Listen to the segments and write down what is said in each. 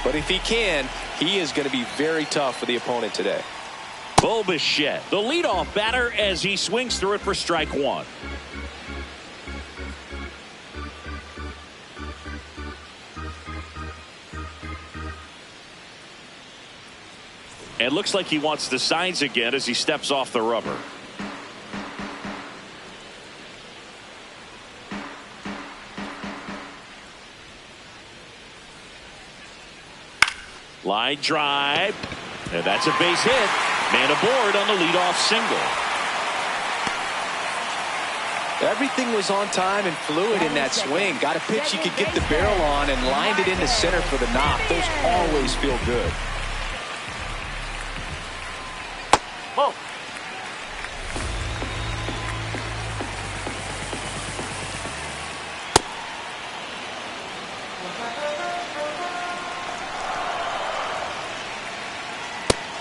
But if he can, he is going to be very tough for the opponent today. Bo Bichette, the leadoff batter, as he swings through it for strike one. And looks like he wants the signs again as he steps off the rubber. Line drive. And that's a base hit. Man aboard on the leadoff single. Everything was on time and fluid in that swing. Got a pitch he could get the barrel on and lined it into center for the knock. Those always feel good. Whoa.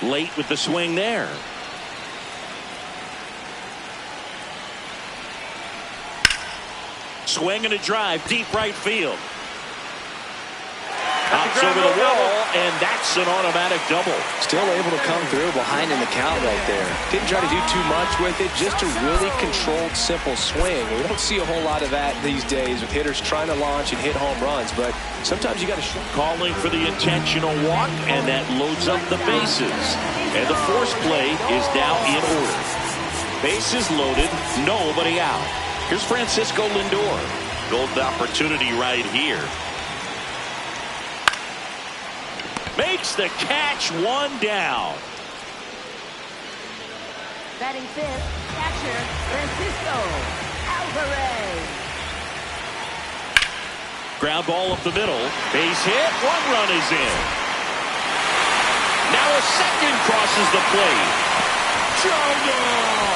Late with the swing there. Swing and a drive, deep right field. Pops over the wall, and that's an automatic double. Still able to come through behind in the count right there. Didn't try to do too much with it, just a really controlled, simple swing. We don't see a whole lot of that these days with hitters trying to launch and hit home runs, but sometimes you got to shoot. Calling for the intentional walk, and that loads up the bases. And the force play is now in order. Bases loaded, nobody out. Here's Francisco Lindor. Golden opportunity right here. Makes the catch, one down. Batting fifth, catcher Francisco Alvarez. Ground ball up the middle. Base hit. One run is in. Now a second crosses the plate.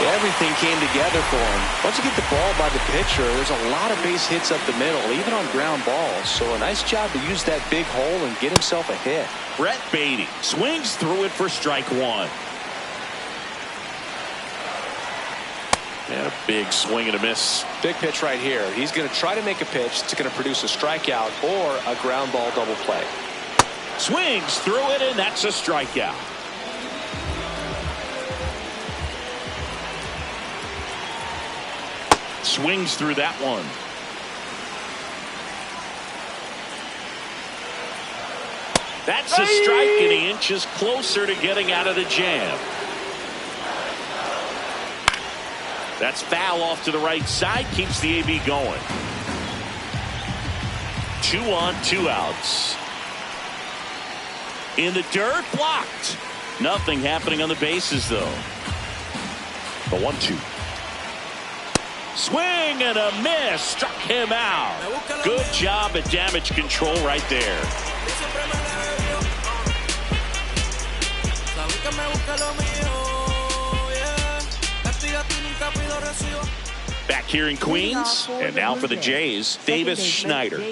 Everything came together for him. Once you get the ball by the pitcher, there's a lot of base hits up the middle, even on ground balls. So a nice job to use that big hole and get himself a hit. Brett Baty swings through it for strike one. And a big swing and a miss. Big pitch right here. He's going to try to make a pitch that's going to produce a strikeout or a ground ball double play. Swings through it, and that's a strikeout. Swings through that one. That's a strike, and he inches closer to getting out of the jam. That's foul off to the right side, keeps the AB going. 2 on, 2 outs. In the dirt, blocked. Nothing happening on the bases, though. The 1-2. Swing and a miss. Struck him out. Good job at damage control right there. Back here in Queens, and now for the Jays, Davis Schneider.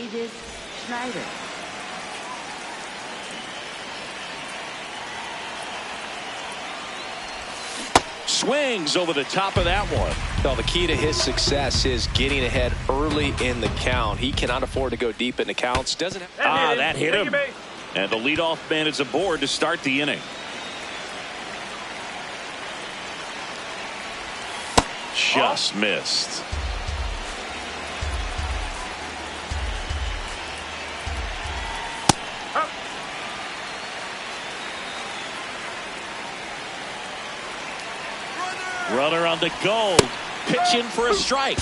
Swings over the top of that one. Well, the key to his success is getting ahead early in the count. He cannot afford to go deep in the counts. Doesn't have that hit him. And the leadoff man is aboard to start the inning. Just missed. Runner on the go. Pitch in for a strike.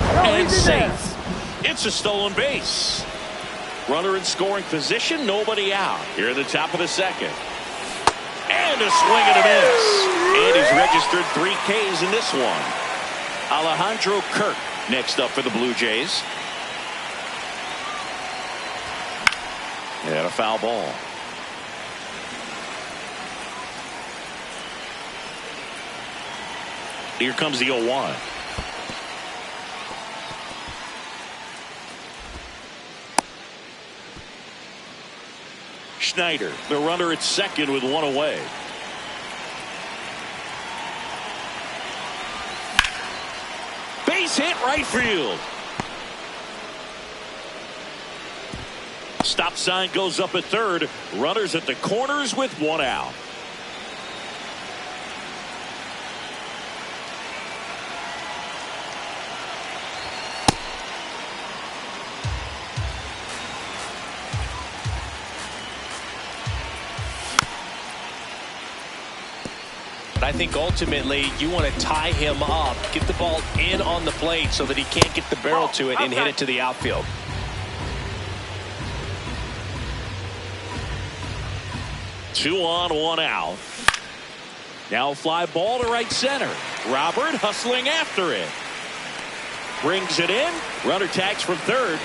And safe. It's a stolen base. Runner in scoring position. Nobody out. Here at the top of the second. And a swing and a miss. And he's registered 3 Ks in this one. Alejandro Kirk next up for the Blue Jays. And a foul ball. Here comes the 0-1. Schneider, the runner at second with 1 away. Base hit right field. stop sign goes up at third. Runners at the corners with one out. But I think ultimately you want to tie him up, get the ball in on the plate so that he can't get the barrel to it and hit it to the outfield. Two on, one out. Now fly ball to right center. Robert hustling after it. Brings it in. Runner tags from third.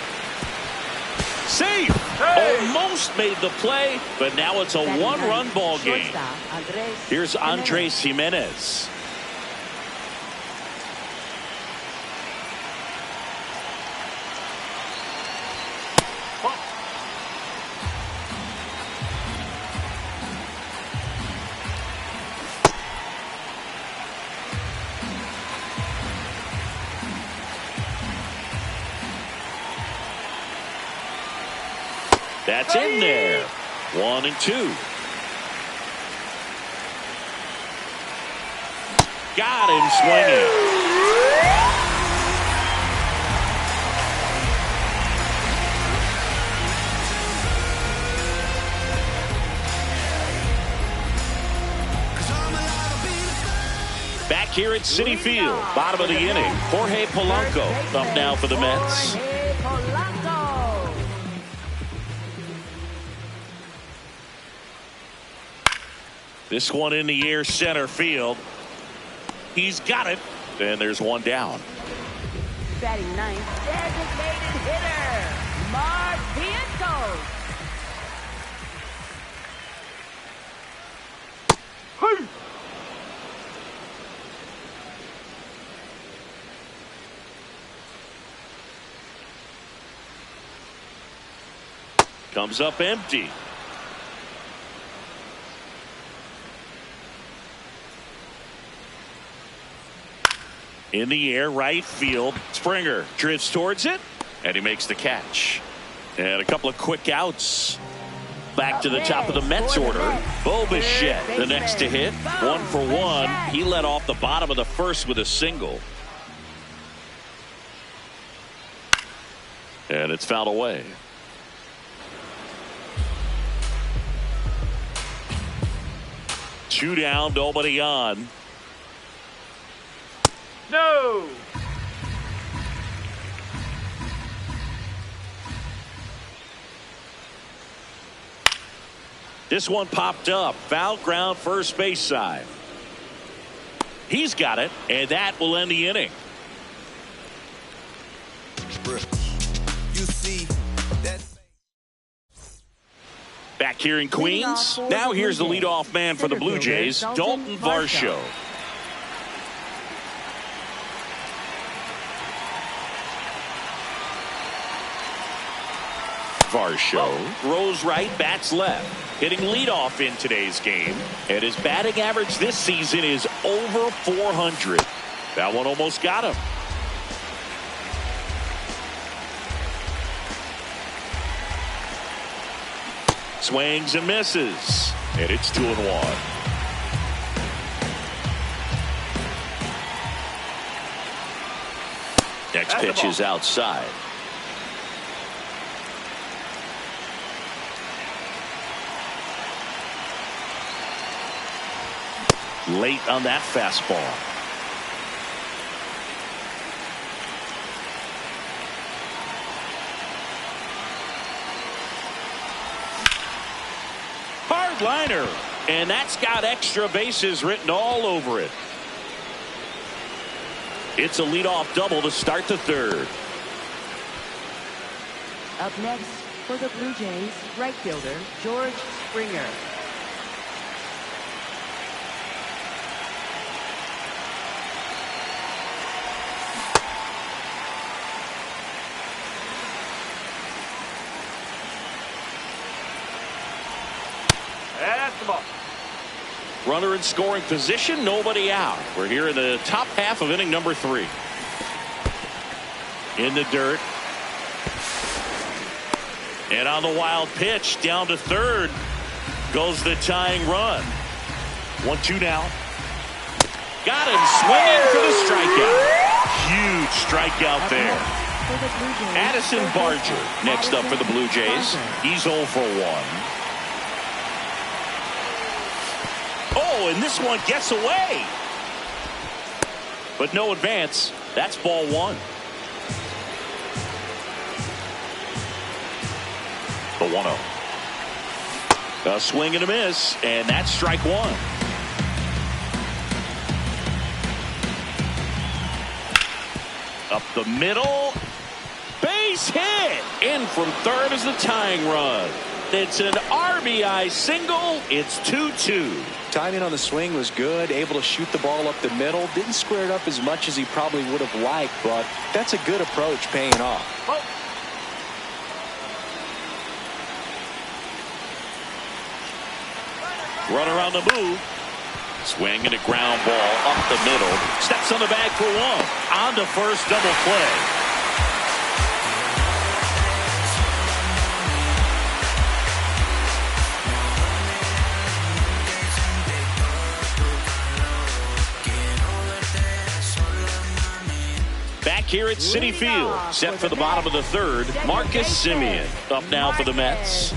Save. Almost made the play, but now it's a one-run ball game. Here's Andres Gimenez. That's in there. 1 and 2. Got him swinging. Back here at Citi Field, bottom of the inning, Jorge Polanco up now for the Mets. This one in the air, center field. He's got it. And there's one down. Batting ninth, designated hitter, Mark Vientos. Comes up empty. In the air, right field. Springer drifts towards it, and he makes the catch. And a couple of quick outs. Back to the top of the Mets order. Bo Bichette, the next to hit. 1 for 1. He led off the bottom of the first with a single. And it's fouled away. Two down, nobody on. No. This one popped up. Foul ground, first base side. He's got it, and that will end the inning. You see that. Back here in Queens. Now here's the leadoff man for the Blue Jays, Dalton Varsho. Varsho throws right, bats left. Hitting leadoff in today's game. And his batting average this season is over 400. That one almost got him. Swings and misses. And it's 2-1. Next pitch is outside. Late on that fastball. Hard liner, and that's got extra bases written all over it. It's a leadoff double to start the third. Up next for the Blue Jays, right fielder George Springer. That's the ball. Runner in scoring position, nobody out. We're here in the top half of inning number 3. In the dirt. And on the wild pitch, down to third goes the tying run. 1-2 now. Got him swinging for the strikeout. Huge strikeout there. Addison Barger next up for the Blue Jays. He's 0 for 1. Oh, and this one gets away. But no advance. That's ball 1. The 1-0. A swing and a miss, and that's strike 1. Up the middle. Base hit. In from third is the tying run. It's an RBI single. It's 2-2. Timing on the swing was good. Able to shoot the ball up the middle. Didn't square it up as much as he probably would have liked, but that's a good approach paying off. Oh. Runner on the move. Swing and a ground ball up the middle. Steps on the bag for 1. On to first, double play. Back here at Citi Field, set for the bottom of the third, Marcus Semien up now for the Mets.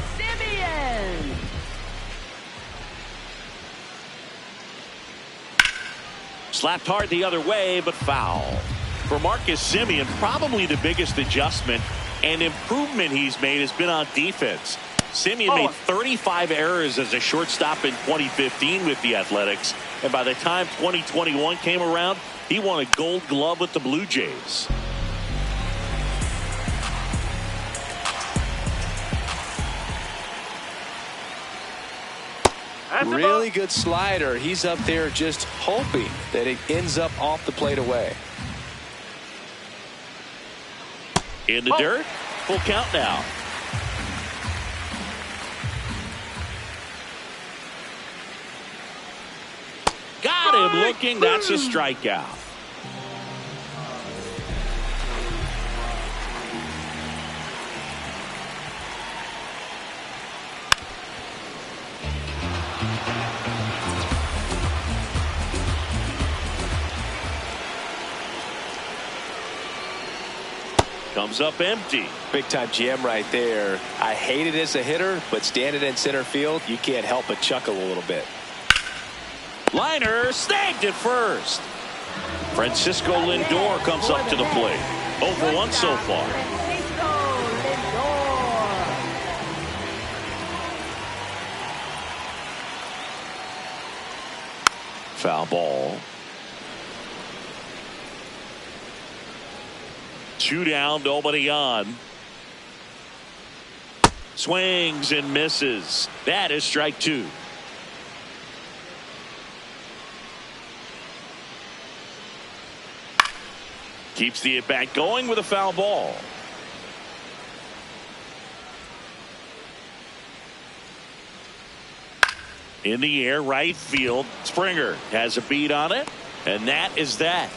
Slapped hard the other way, but foul. For Marcus Semien, probably the biggest adjustment and improvement he's made has been on defense. Semien made 35 errors as a shortstop in 2015 with the Athletics, and by the time 2021 came around, he won a Gold Glove with the Blue Jays. Really good slider. He's up there just hoping that it ends up off the plate away. In the dirt. Full count now. Got him looking. That's a strikeout. Comes up empty. Big time jam right there. I hate it as a hitter, but standing in center field, you can't help but chuckle a little bit. Liner snagged at first. Francisco Lindor comes up to the plate. 0 for 1 so far. Foul ball. 2 down, nobody on. Swings and misses. That is strike 2. Keeps the at-bat going with a foul ball. In the air, right field. Springer has a beat on it, and that is that.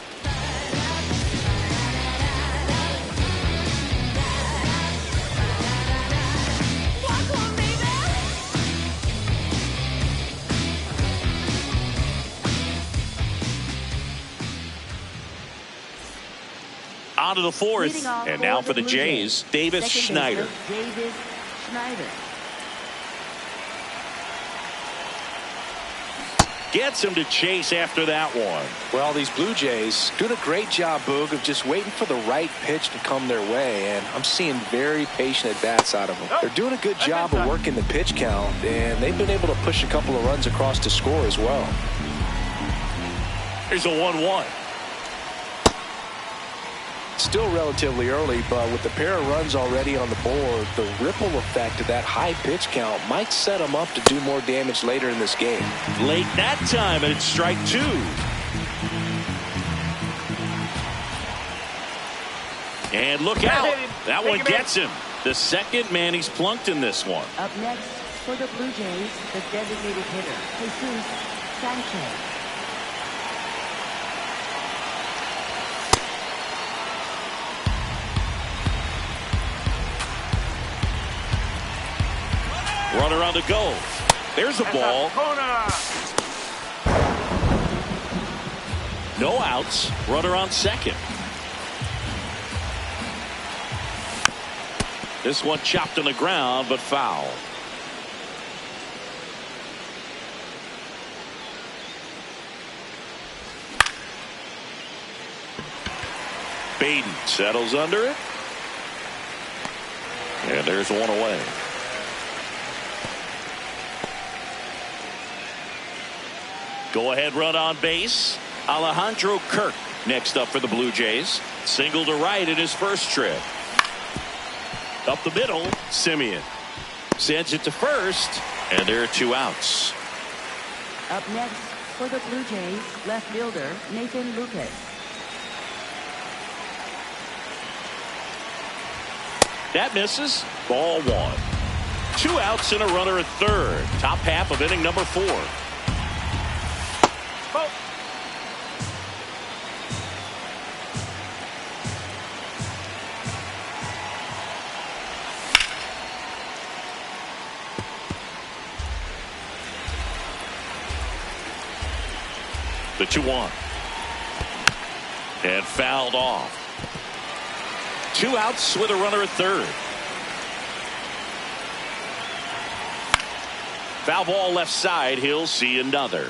On to the fourth, and now for the Jays, Davis Schneider. Davis Schneider. Gets him to chase after that one. Well, these Blue Jays doing a great job, Boog, of just waiting for the right pitch to come their way, and I'm seeing very patient at-bats out of them. They're doing a good job of working the pitch count, and they've been able to push a couple of runs across to score as well. Here's a 1-1. Still relatively early, but with the pair of runs already on the board, the ripple effect of that high pitch count might set them up to do more damage later in this game. Late that time, and it's strike 2. And look out. That one gets him. The second man he's plunked in this one. Up next for the Blue Jays, the designated hitter, Jesus Sanchez. Runner on the go. There's a ball. No outs. Runner on second. This one chopped on the ground, but foul. Baden settles under it. And there's one away. Go ahead run on base. Alejandro Kirk next up for the Blue Jays. Single to right in his first trip. Up the middle, Simeon sends it to first, and there are 2 outs. Up next for the Blue Jays, left fielder Nathan Lucas. That misses. Ball 1. 2 outs and a runner at third. Top half of inning number 4. Oh. The 2-1. And fouled off. 2 outs with a runner at third. Foul ball left side. He'll see another.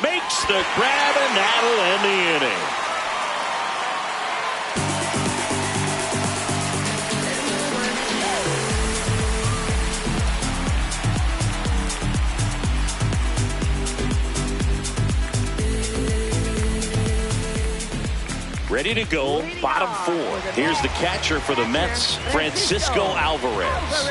Makes the grab, and that'll end the inning. Ready to go, bottom 4. Here's the catcher for the Mets, Francisco Alvarez.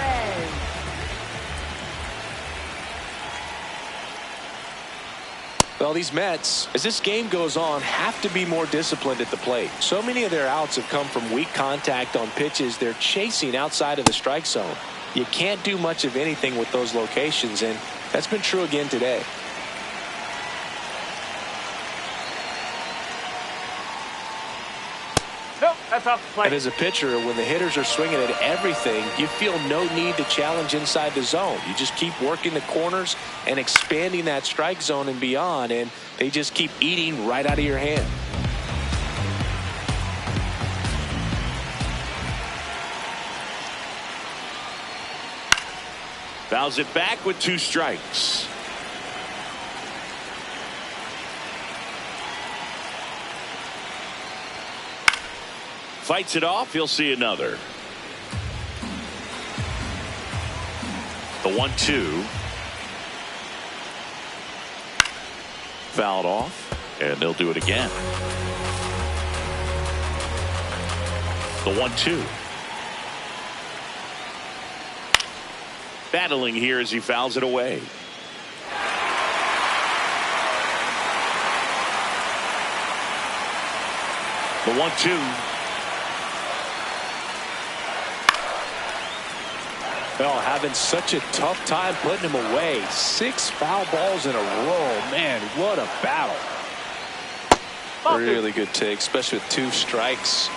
Well, these Mets, as this game goes on, have to be more disciplined at the plate. So many of their outs have come from weak contact on pitches they're chasing outside of the strike zone. You can't do much of anything with those locations, and that's been true again today. Nope, that's off the plate. And as a pitcher, when the hitters are swinging at everything, you feel no need to challenge inside the zone. You just keep working the corners and expanding that strike zone and beyond, and they just keep eating right out of your hand. Fouls it back with 2 strikes. Fights it off. He'll see another. The 1-2. Fouled off. And they'll do it again. The 1-2. Battling here as he fouls it away. The 1-2. Well, having such a tough time putting him away. 6 foul balls in a row. Man, what a battle. Really good take, especially with 2 strikes.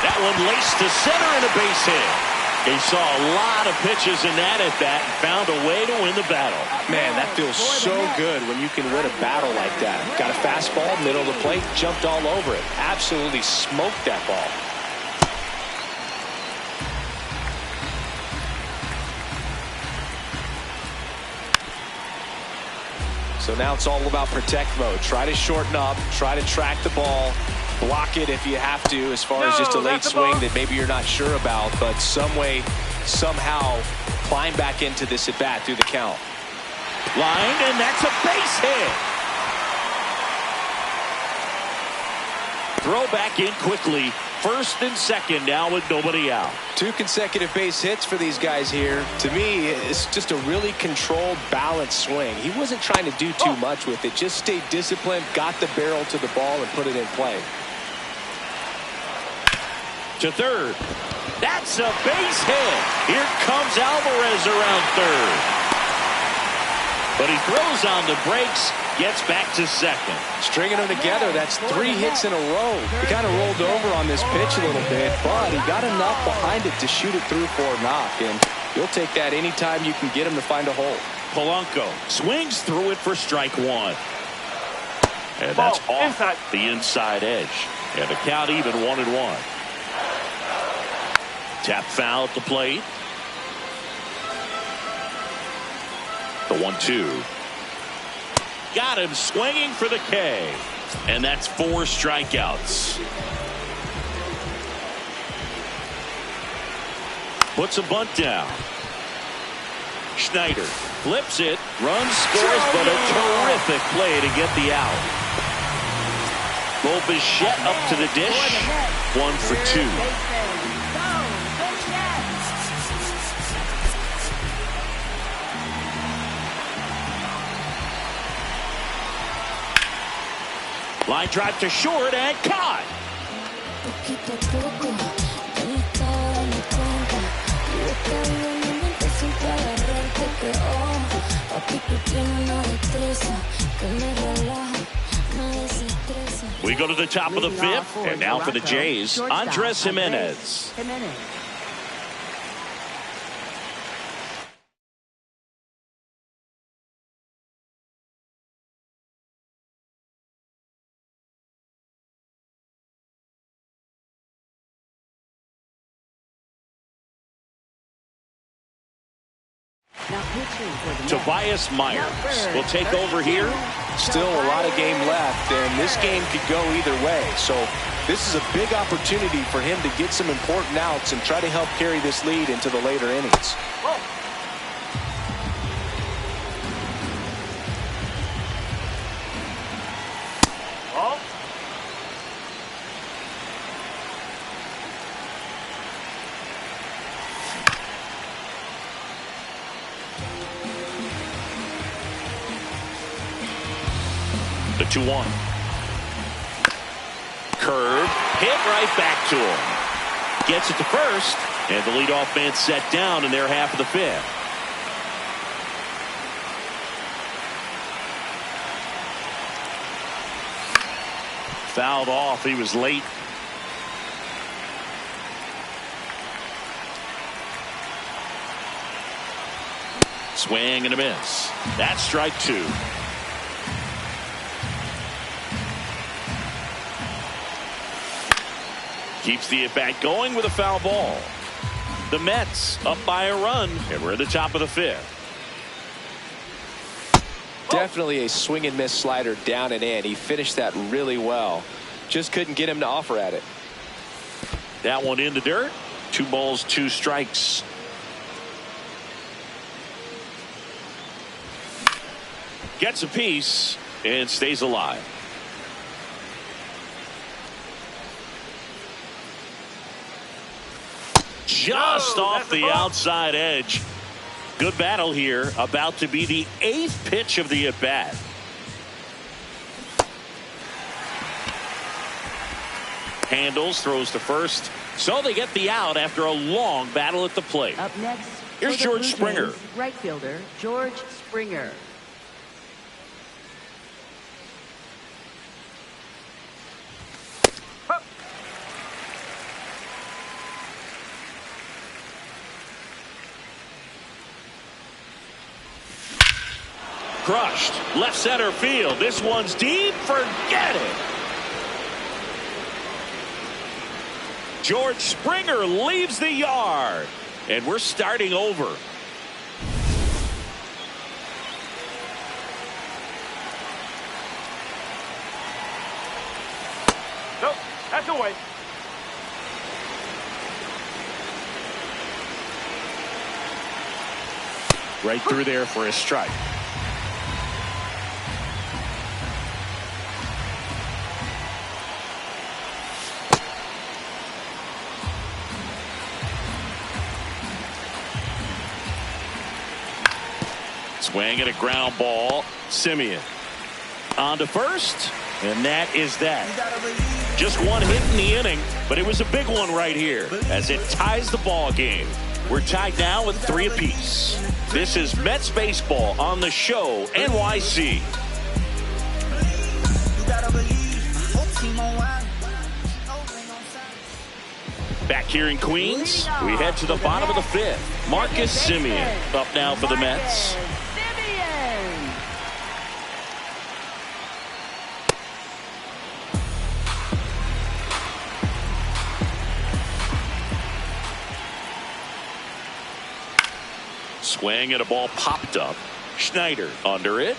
That one laced to center and a base hit. He saw a lot of pitches in that at bat and found a way to win the battle. Man, that feels so good when you can win a battle like that. Got a fastball, middle of the plate, jumped all over it. Absolutely smoked that ball. So now it's all about protect mode. Try to shorten up, try to track the ball, block it if you have to, as far as just a late swing that maybe you're not sure about, but some way, somehow climb back into this at bat through the count. Lined, and that's a base hit. Throw back in quickly. First and second now with nobody out. 2 consecutive base hits for these guys here. To me, it's just a really controlled, balanced swing. He wasn't trying to do too much with it. Just stayed disciplined, got the barrel to the ball, and put it in play. To third. That's a base hit. Here comes Alvarez around third. But he throws on the brakes, gets back to second. Stringing them together, that's 3 hits in a row. He kind of rolled over on this pitch a little bit, but he got enough behind it to shoot it through for a knock. And you'll take that anytime you can get him to find a hole. Polanco swings through it for strike one. And that's off the inside edge. And the count even 1-1. Tap foul at the plate. The 1-2. Got him swinging for the K. And that's 4 strikeouts. Puts a bunt down. Schneider flips it, runs, scores, but a terrific play to get the out. Bo Bichette up to the dish. 1 for 2. Line drive to short and caught. We go to the top of the 5th, and now for the Jays, Andres Jimenez. Tobias Myers will take over here. Still a lot of game left, and this game could go either way. So this is a big opportunity for him to get some important outs and try to help carry this lead into the later innings. The 2-1. Curve, hit right back to him. Gets it to first, and the leadoff man set down in their half of the 5th. Fouled off, he was late. Swing and a miss. That's strike 2. Keeps the at-bat going with a foul ball. The Mets up by a run, and we're at the top of the 5th. Definitely a swing and miss slider down and in. He finished that really well. Just couldn't get him to offer at it. That one in the dirt. 2 balls, 2 strikes. Gets a piece and stays alive. Just off the outside edge. Good battle here. About to be the 8th pitch of the at-bat. Handles, throws to first. So they get the out after a long battle at the plate. Up next, here's George Springer. Right fielder, George Springer. Crushed. Left center field. This one's deep. Forget it. George Springer leaves the yard. And we're starting over. Nope, that's away. Right through there for a strike. Swing at a ground ball. Simeon on to first, and that is that. Just one hit in the inning, but it was a big one right here as it ties the ball game. We're tied now with 3 apiece. This is Mets baseball on the show, NYC. Back here in Queens, we head to the bottom of the 5th. Marcus Semien up now for the Mets. Swing and a ball popped up. Schneider under it.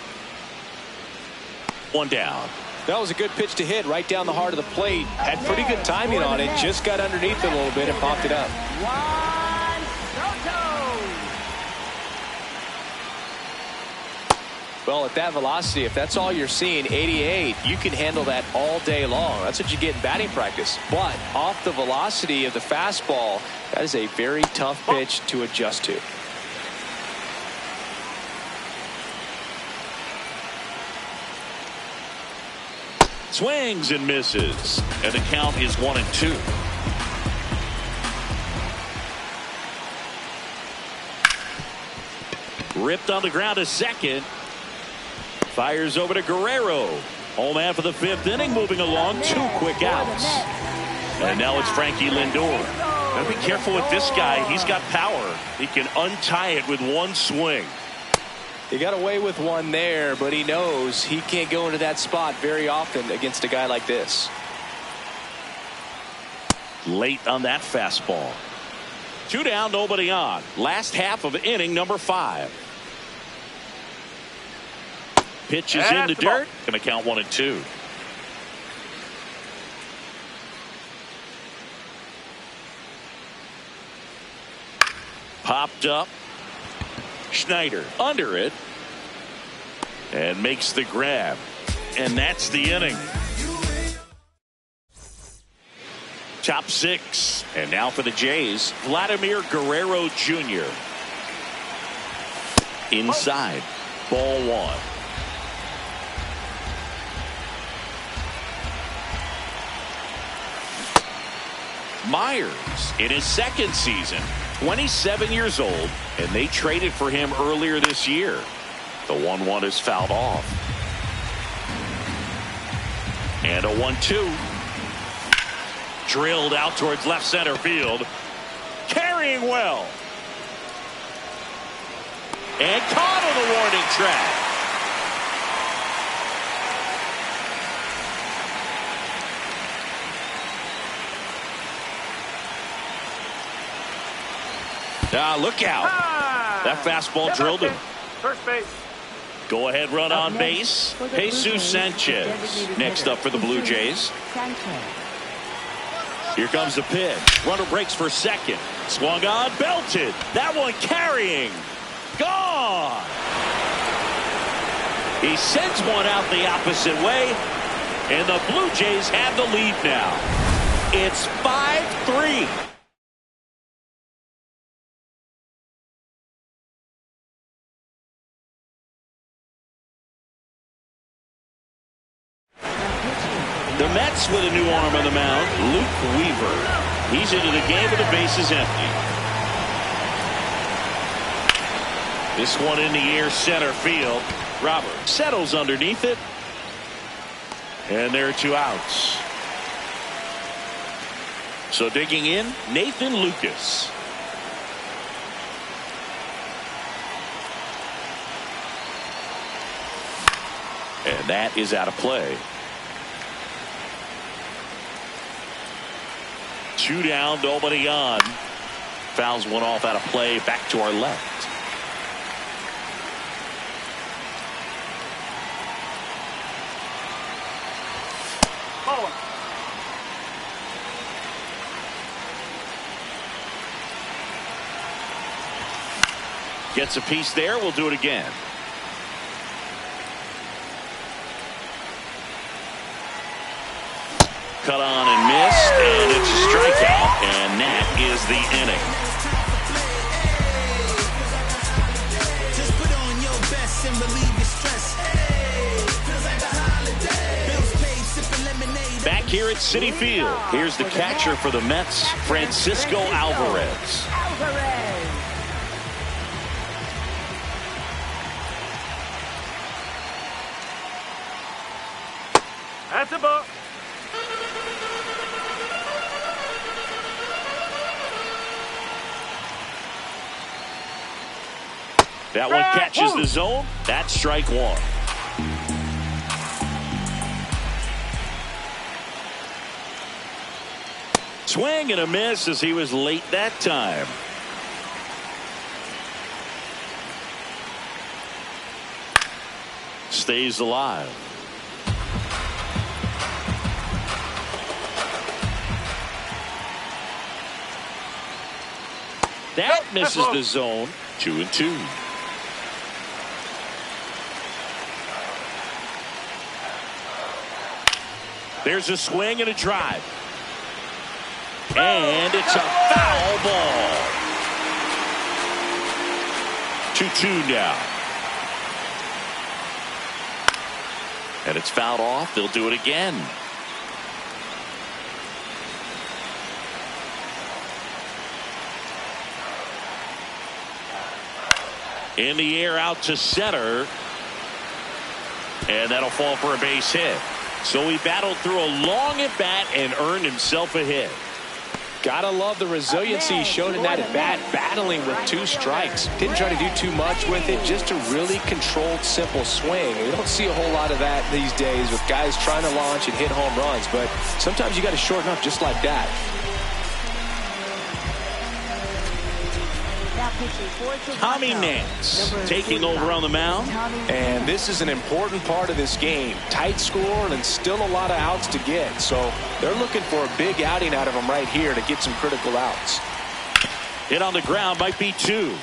1 down. That was a good pitch to hit right down the heart of the plate. Had pretty good timing on it. Just got underneath it a little bit and popped it up. Well, at that velocity, if that's all you're seeing, 88, you can handle that all day long. That's what you get in batting practice. But off the velocity of the fastball, that is a very tough pitch to adjust to. Swings and misses, and the count is 1-2. Ripped on the ground to second. Fires over to Guerrero. Home man for the 5th inning, moving along. 2 quick outs. And now it's Frankie Lindor. Gotta be careful with this guy. He's got power. He can untie it with 1 swing. He got away with 1 there, but he knows he can't go into that spot very often against a guy like this. Late on that fastball. 2 down, nobody on. Last half of inning number 5. Pitch is in the dirt. Gonna count 1-2. Popped up. Schneider under it and makes the grab, and that's the inning. Top 6, and now for the Jays, Vladimir Guerrero Jr. Inside, ball 1. Myers in his 2nd season, 27 years old, and they traded for him earlier this year. The 1-1 is fouled off. And a 1-2. Drilled out towards left center field. Carrying well. And caught on the warning track. Look out. That fastball drilled him. First base. Go ahead run on base. Jesus Sanchez next up for the Blue Jays. Here comes the pitch. Runner breaks for second. Swung on, belted. That one carrying. Gone. He sends one out the opposite way. And the Blue Jays have the lead now. It's 5-3. The Mets with a new arm on the mound, Luke Weaver. He's into the game with the bases empty. This one in the air, center field. Robert settles underneath it. And there are 2 outs. So digging in, Nathan Lucas. And that is out of play. 2 down, nobody on. Fouls one off out of play, back to our left. Ball. Gets a piece there, we'll do it again. Cut on and missed, and it's a strikeout, and that is the inning. Just put on your best and relieve your stress. Feels like a holiday. Bills paid, sipping lemonade. Back here at Citi Field. Here's the catcher for the Mets, Francisco Alvarez. That's a ball. That one catches the zone. That's strike one. Swing and a miss as he was late that time. Stays alive. That misses the zone. 2-2. There's a swing and a drive. And it's a foul ball. 2-2 now. And it's fouled off. They'll do it again. In the air out to center. And that'll fall for a base hit. So he battled through a long at bat and earned himself a hit. Gotta love the resiliency he showed in that at bat, battling with 2 strikes. Didn't try to do too much with it, just a really controlled, simple swing. We don't see a whole lot of that these days with guys trying to launch and hit home runs, but sometimes you got to shorten up just like that. Tommy Nance taking over on the mound. And this is an important part of this game. Tight score and still a lot of outs to get. So they're looking for a big outing out of him right here to get some critical outs. Hit on the ground might be 2.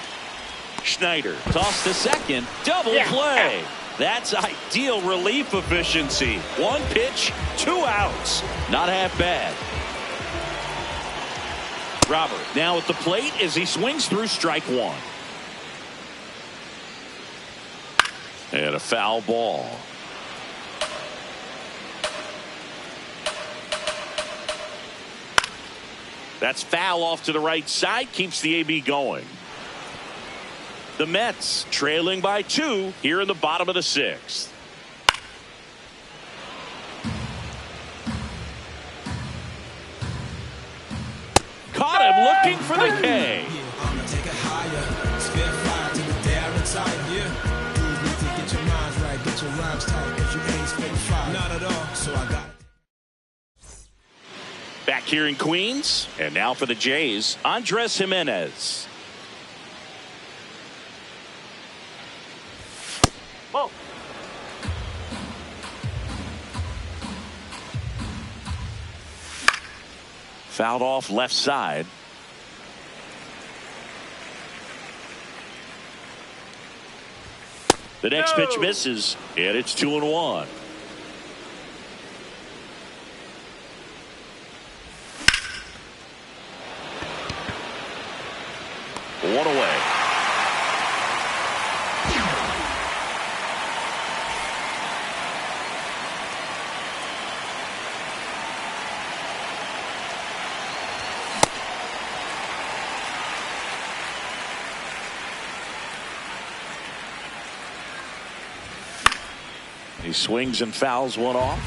Schneider toss to second. Double play. That's ideal relief efficiency. 1 pitch, 2 outs. Not half bad. Robert now at the plate as he swings through strike 1. And a foul ball. That's foul off to the right side. Keeps the AB going. The Mets trailing by 2 here in the bottom of the 6th. Caught him looking for the K. Back here in Queens, and now for the Jays, Andres Gimenez. Whoa. Fouled off left side. The next pitch misses, and it's 2-1. One away. He swings and fouls one off.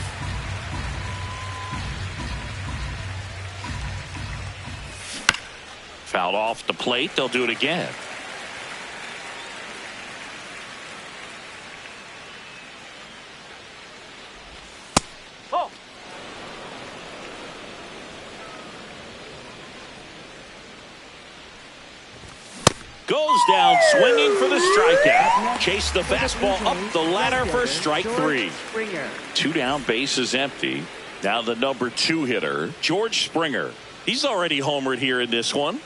Fouled off the plate. They'll do it again. Oh. Goes down swinging for the strikeout. Chase the fastball up the ladder for strike 3. 2 down, bases empty. Now the number 2 hitter, George Springer. He's already homered here in this one.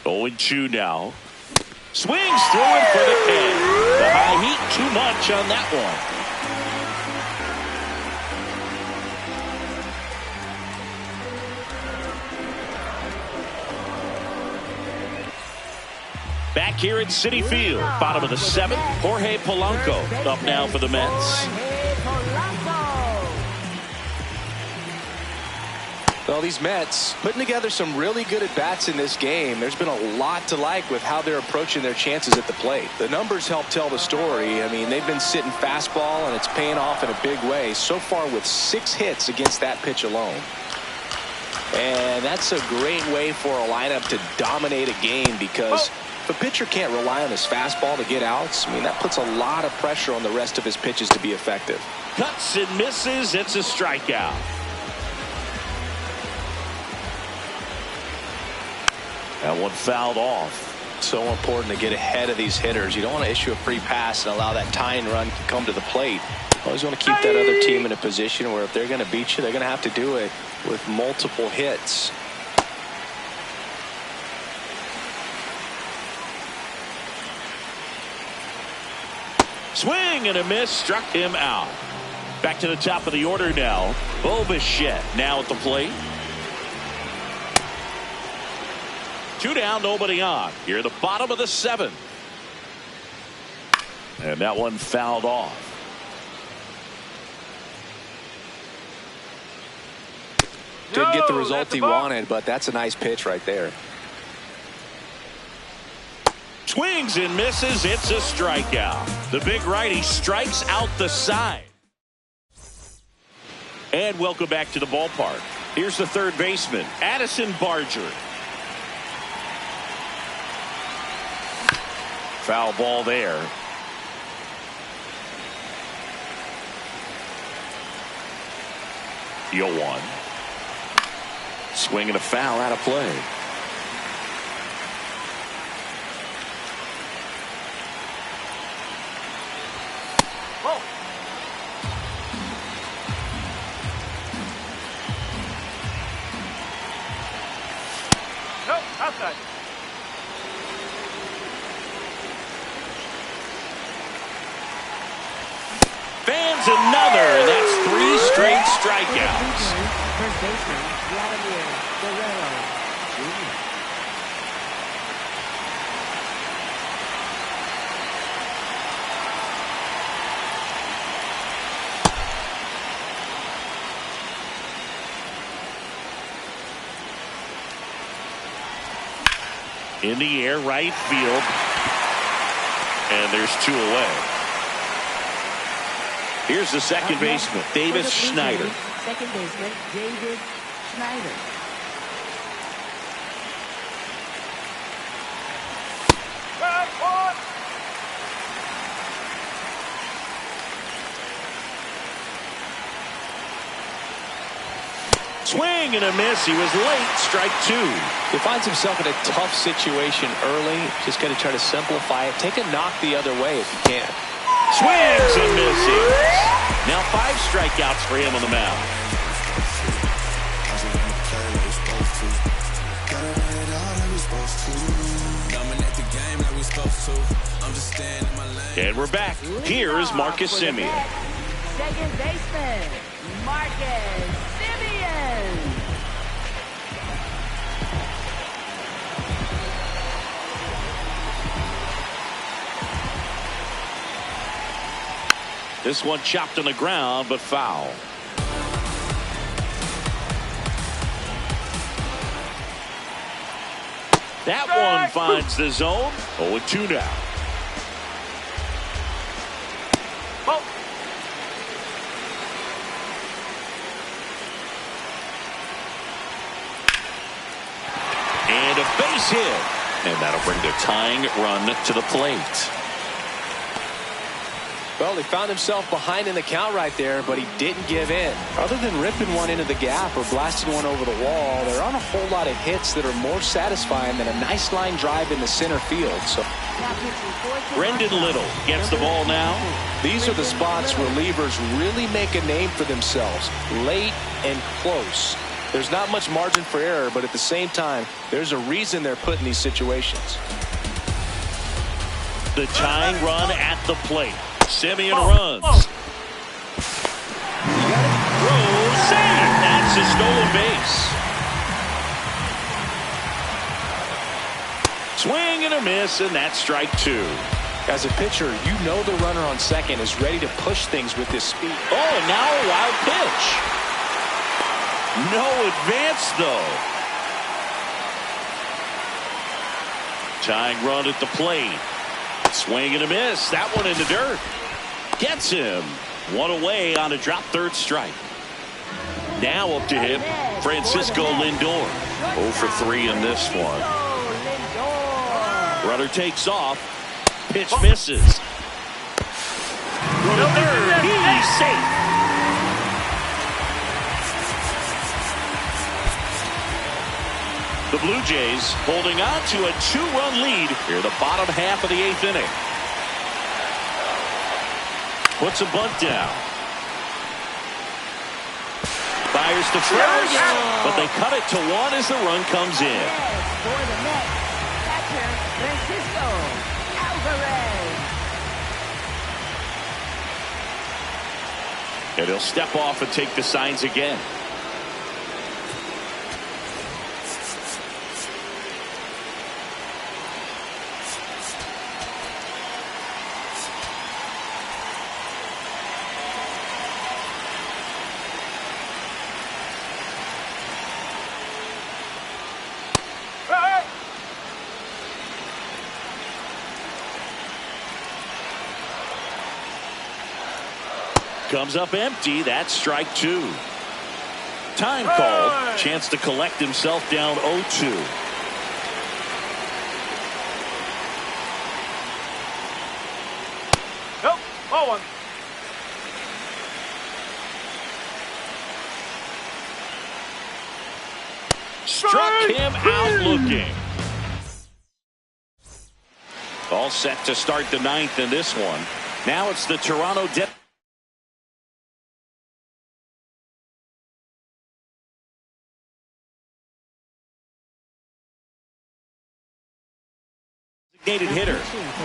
Oh, 2 now. Swings through it for the K. The high heat, too much on that one. Back here at Citi Field, bottom of the 7th, Jorge Polanco up now for the Mets. Well, these Mets putting together some really good at-bats in this game. There's been a lot to like with how they're approaching their chances at the plate. The numbers help tell the story. I mean, they've been sitting fastball, and it's paying off in a big way. So far with 6 hits against that pitch alone. And that's a great way for a lineup to dominate a game because if a pitcher can't rely on his fastball to get outs, I mean, that puts a lot of pressure on the rest of his pitches to be effective. Cuts and misses. It's a strikeout. That one fouled off. So important to get ahead of these hitters. You don't want to issue a free pass and allow that tying run to come to the plate. Always want to keep that other team in a position where if they're going to beat you, they're going to have to do it with multiple hits. Swing and a miss, struck him out. Back to the top of the order now. Bo Bichette now at the plate. 2 down, nobody on. Here at the bottom of the 7th. And that one fouled off. Didn't get the result he wanted, but that's a nice pitch right there. Swings and misses. It's a strikeout. The big righty strikes out the side. And welcome back to the ballpark. Here's the third baseman, Addison Barger. Foul ball there. The 0-1. Swing and a foul out of play. Whoa. Nope, outside. Fans another. That's 3 straight strikeouts. First baseman, Vladimir Guerrero Jr. In the air, right field. And there's 2 away. Here's the second baseman, Davis Schneider. Second baseman, David Schneider. Swing and a miss. He was late. Strike 2. He finds himself in a tough situation early. Just got to try to simplify it. Take a knock the other way if you can. Swings and misses. Now 5 strikeouts for him on the mound. And we're back. Here's Marcus Semien. Second baseman, Marcus Semien. This one chopped on the ground, but foul. That one finds the zone. 0-2 now. Oh. And a base hit. And that'll bring the tying run to the plate. Well, he found himself behind in the count right there, but he didn't give in. Other than ripping one into the gap or blasting one over the wall, there aren't a whole lot of hits that are more satisfying than a nice line drive in the center field. So Brendan Little gets the ball now. These are the spots relievers really make a name for themselves, late and close. There's not much margin for error, but at the same time, there's a reason they're put in these situations. The tying run at the plate. Semien runs. Throw, save. That's a stolen base. Swing and a miss, and that's strike two. As a pitcher, you know the runner on second is ready to push things with his speed. Oh, and now a wild pitch. No advance, though. Tying run at the plate. Swing and a miss. That one in the dirt. Gets him. One away on a drop third strike. Now up to him, Francisco Lindor. 0 for 3 in this one. Runner takes off. Pitch misses. Throw to third. He's safe. The Blue Jays holding on to a 2-run lead here the bottom half of the 8th inning. Puts a bunt down. Fires to first, but they cut it to 1 as the run comes in. For the Mets, catcher Francisco Alvarez. And he'll step off and take the signs again. Comes up empty. That's strike two. Time called. Chance to collect himself down 0-2. Nope. 0-1. Struck him out looking. All set to start the 9th in this one. Now it's the Toronto designated hitter,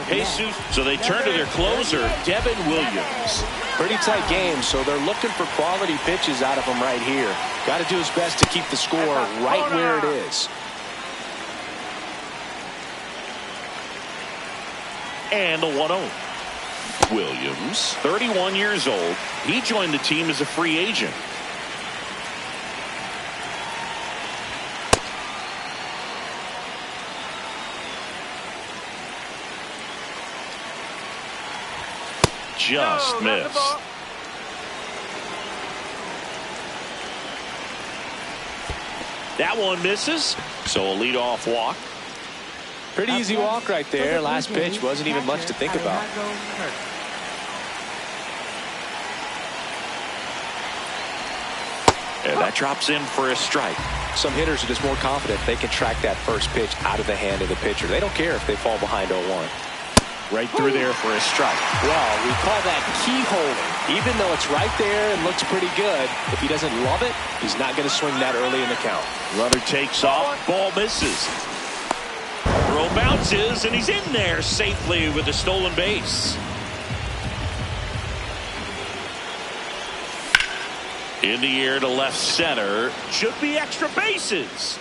Jesus. So they turn to their closer, Devin Williams. Pretty tight game, so they're looking for quality pitches out of him right here. Got to do his best to keep the score right where it is. And the 1-0. Williams, 31 years old. He joined the team as a free agent. Just missed. That one misses, so a leadoff walk. Pretty easy walk right there. Last pitch wasn't even much to think about. And that drops in for a strike. Some hitters are just more confident they can track that first pitch out of the hand of the pitcher. They don't care if they fall behind 0-1. Right through there for a strike. Well, we call that keyholing. Even though it's right there and looks pretty good, if he doesn't love it, he's not going to swing that early in the count. Runner takes off. Ball misses. Throw bounces, and he's in there safely with a stolen base. In the air to left center. Should be extra bases.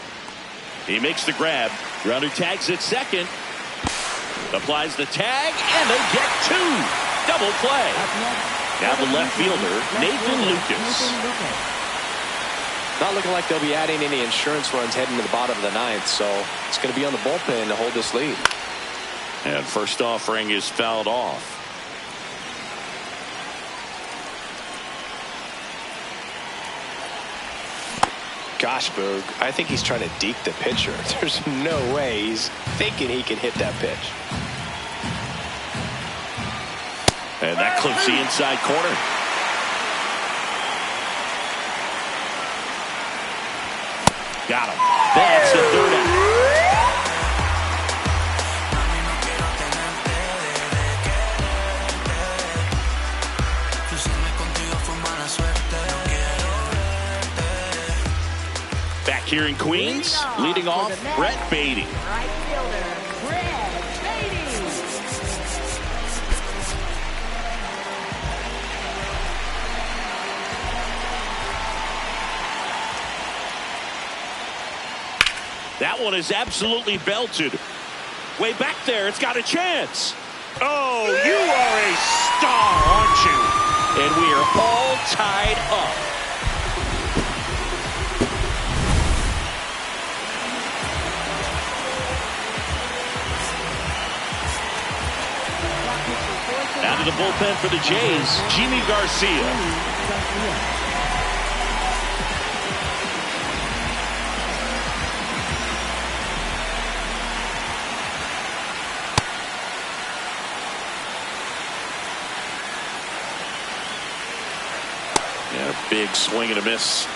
He makes the grab. Runner tags at second. Applies the tag, and they get two. Double play. Now the left fielder, Nathan Lucas. Not looking like they'll be adding any insurance runs heading to the bottom of the 9th, so it's going to be on the bullpen to hold this lead. And first offering is fouled off. Gosh, Boog, I think he's trying to deke the pitcher. There's no way he's thinking he can hit that pitch. And that clips the inside corner. Got him. That's the third out. Back here in Queens, leading off Brett Baty. Right fielder, Brett Baty. That one is absolutely belted. Way back there. It's got a chance. Oh, you are a star, aren't you? And we are all tied up. Out of the bullpen for the Jays, Jimmy Garcia. Yeah, big swing and a miss.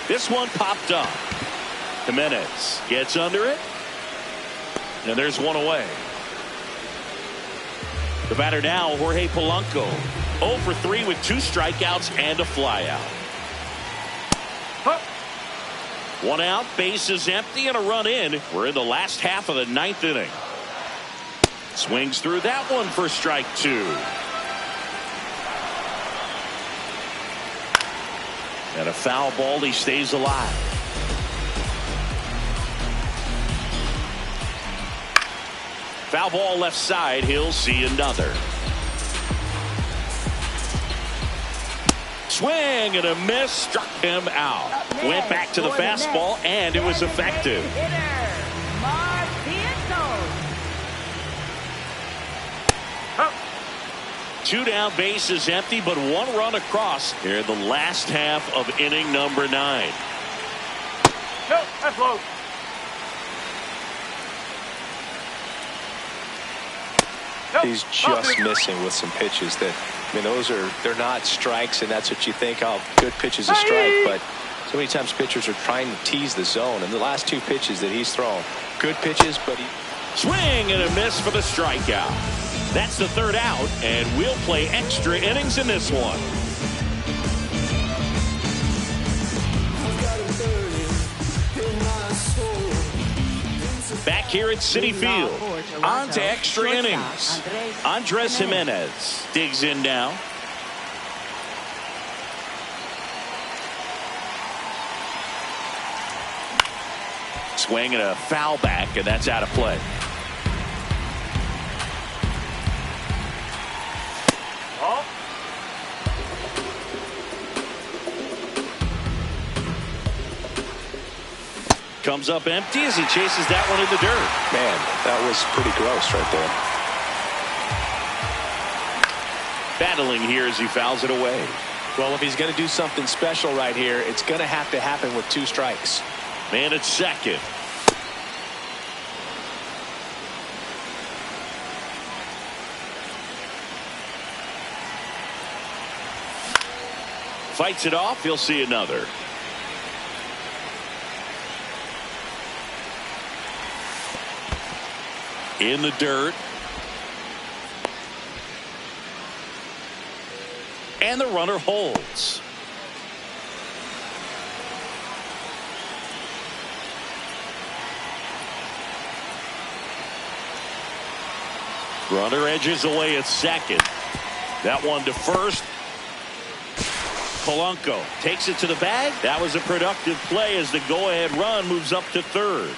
This one popped up. Jimenez gets under it. And there's one away. The batter now, Jorge Polanco. 0 for 3 with 2 strikeouts and a flyout. One out, bases empty, and a run in. We're in the last half of the 9th inning. Swings through that one for strike 2. And a foul ball, he stays alive. Foul ball left side, he'll see another. Swing and a miss, struck him out. Went back to the fastball, and it was effective. Two down, bases empty, but 1 run across here in the last half of inning number 9. No, that's low. He's just missing with some pitches that, I mean, they're not strikes, and that's what you think, oh, good pitch is a strike, but so many times pitchers are trying to tease the zone, and the last 2 pitches that he's thrown, good pitches, but he... Swing and a miss for the strikeout. That's the 3rd out, and we'll play extra innings in this one. Back here at Citi Field, on to extra innings. Andres Jimenez digs in now. Swing and a foul back, and that's out of play. Comes up empty as he chases that one in the dirt. Man, that was pretty gross right there. Battling here as he fouls it away. Well, if he's going to do something special right here, it's going to have to happen with 2 strikes. Man at second. Fights it off. He'll see another. In the dirt. And the runner holds. Runner edges away at second. That one to first. Polanco takes it to the bag. That was a productive play as the go-ahead run moves up to third.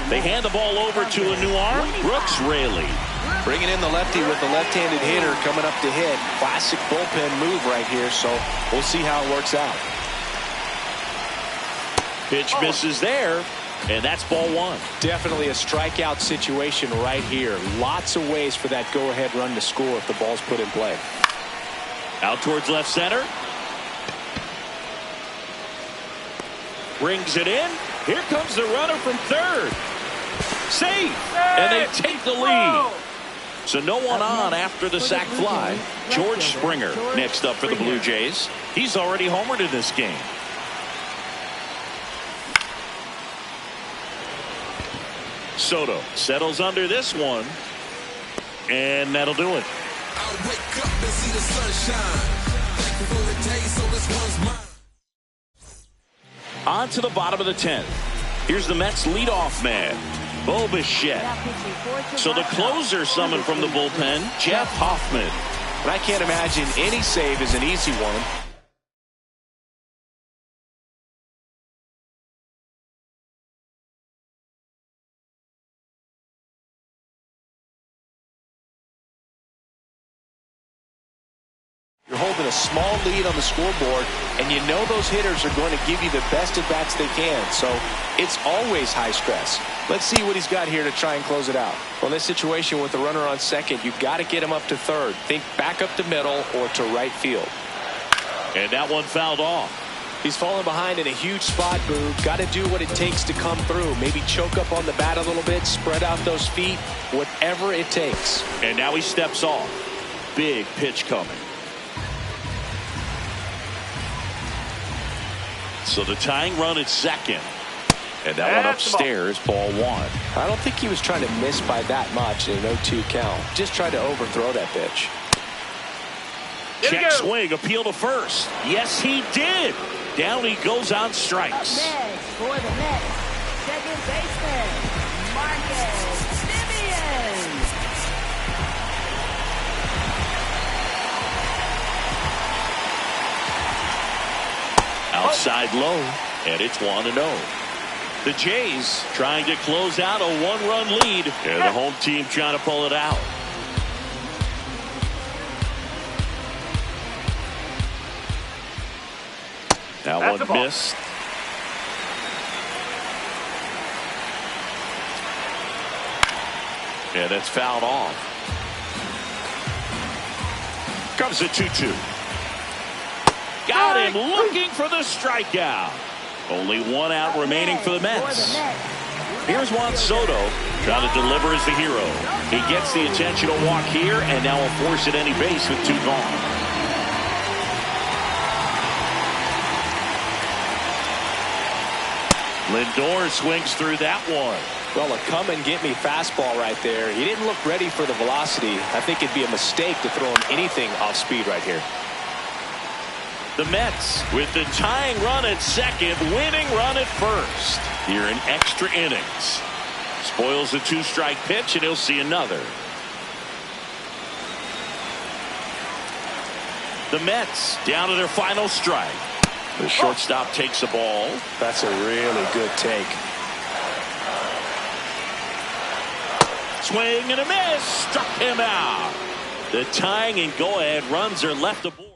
They hand the ball over to a new arm, Brooks Raley. Bringing in the lefty with the left-handed hitter coming up to hit. Classic bullpen move right here, so we'll see how it works out. Pitch misses there, and that's ball 1. Definitely a strikeout situation right here. Lots of ways for that go-ahead run to score if the ball's put in play. Out towards left center. Brings it in. Here comes the runner from third. Safe, and they take the lead. So no one on after the sac fly. George Springer next up for the Blue Jays. He's already homered in this game. Soto settles under this one, and that'll do it. I wake up and see the sunshine. On to the bottom of the 10th. Here's the Mets leadoff man, Bo Bichette. So the closer summoned from the bullpen, Jeff Hoffman. And I can't imagine any save is an easy one. You're holding a small lead on the scoreboard, and you know those hitters are going to give you the best at-bats they can, so it's always high stress. Let's see what he's got here to try and close it out. Well, in this situation with the runner on second, you've got to get him up to third. Think back up to middle or to right field. And that one fouled off. He's falling behind in a huge spot, Boo. Got to do what it takes to come through. Maybe choke up on the bat a little bit, spread out those feet, whatever it takes. And now he steps off. Big pitch coming. So the tying run at second. And that one upstairs, ball one. I don't think he was trying to miss by that much in an 0-2 count. Just tried to overthrow that pitch. Check swing, appeal to first. Yes, he did. Down he goes on strikes. Next for the Mets, second baseman, Marcus Semien. Outside low, and it's 1-0. The Jays trying to close out a one-run lead, and the home team trying to pull it out. That one missed. And that's fouled off. Comes the 2-2. Got him looking for the strikeout. Only one out remaining for the Mets. Here's Juan Soto trying to deliver as the hero. He gets the intentional walk here and now will force at any base with two gone. Lindor swings through that one. Well, a come-and-get-me fastball right there. He didn't look ready for the velocity. I think it'd be a mistake to throw him anything off speed right here. The Mets with the tying run at second, winning run at first. Here in extra innings. Spoils the two-strike pitch, and he'll see another. The Mets down to their final strike. The shortstop takes the ball. That's a really good take. Swing and a miss. Struck him out. The tying and go-ahead runs are left aboard.